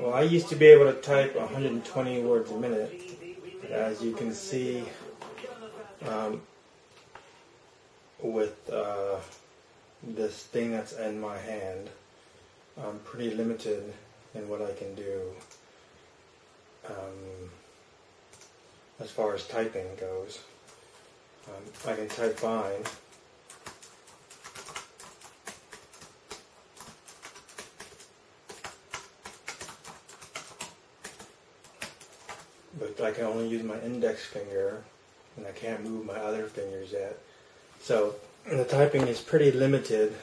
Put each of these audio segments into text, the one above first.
Well, I used to be able to type 120 words a minute. As you can see, with this thing that's in my hand, I'm pretty limited in what I can do as far as typing goes. I can type fine. But I can only use my index finger, and I can't move my other fingers yet. So the typing is pretty limited.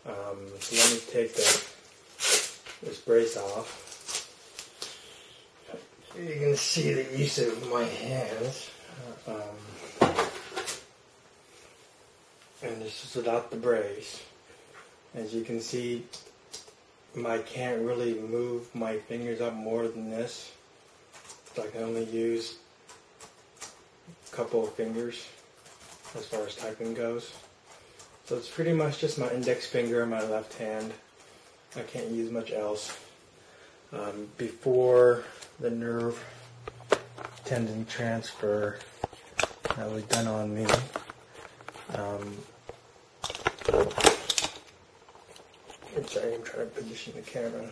So let me take this brace off. You can see the use of my hands. And this is without the brace. As you can see, I can't really move my fingers up more than this. I can only use a couple of fingers as far as typing goes. So it's pretty much just my index finger and my left hand. I can't use much else. Before the nerve tendon transfer that was done on me, I'm sorry, I'm trying to position the camera.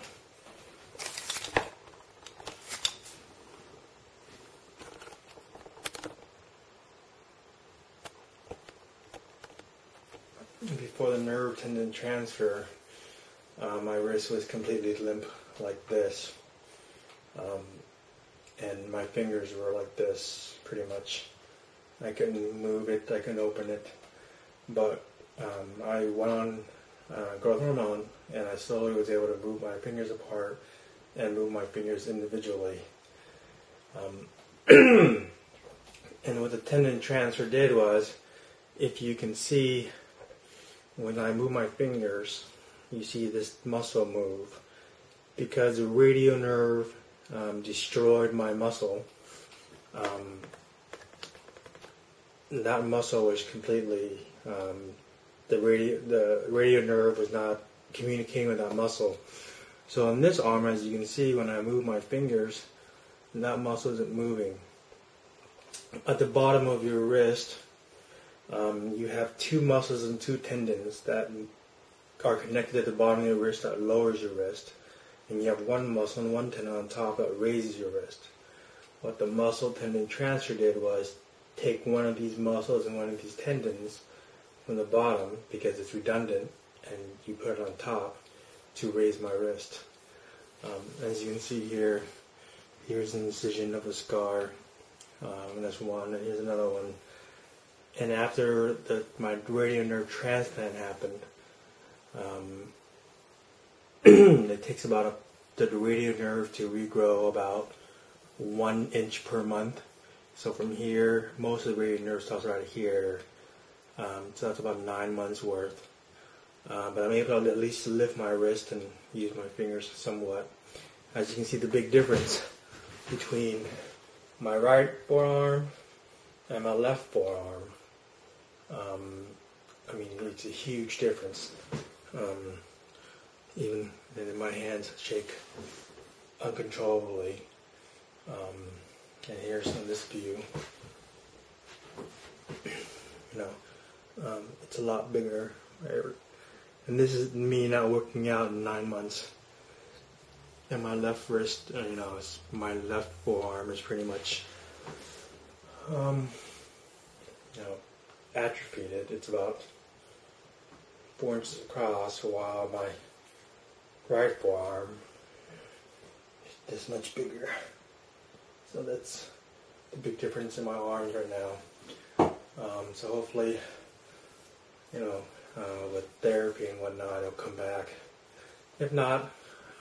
Before the nerve tendon transfer, my wrist was completely limp like this, and my fingers were like this pretty much. I couldn't move it, I couldn't open it, but I went on growth hormone, and I slowly was able to move my fingers apart and move my fingers individually. And what the tendon transfer did was, if you can see, when I move my fingers, you see this muscle move. Because the radial nerve destroyed my muscle, that muscle was completely, the radial nerve was not communicating with that muscle. So on this arm, as you can see, when I move my fingers, that muscle isn't moving. At the bottom of your wrist, you have two muscles and two tendons that are connected at the bottom of your wrist that lowers your wrist. And you have one muscle and one tendon on top that raises your wrist. What the muscle tendon transfer did was take one of these muscles and one of these tendons from the bottom, because it's redundant, and you put it on top to raise my wrist. As you can see here, here's an incision of a scar, and that's one, and here's another one. And after my radial nerve transplant happened, it takes about the radial nerve to regrow about 1 inch per month. So from here, most of the radial nerve starts right here. So that's about 9 months worth. But I'm able to at least lift my wrist and use my fingers somewhat. As you can see, the big difference between my right forearm and my left forearm. I mean, it's a huge difference. Even then, my hands shake uncontrollably. And here's in this view. It's a lot bigger. And this is me not working out in 9 months. And my left wrist, my left forearm is pretty much, atrophied. It's about 4 inches across, while my right forearm is this much bigger. So that's the big difference in my arms right now. So hopefully, with therapy and whatnot, it'll come back. If not,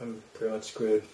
I'm pretty much screwed.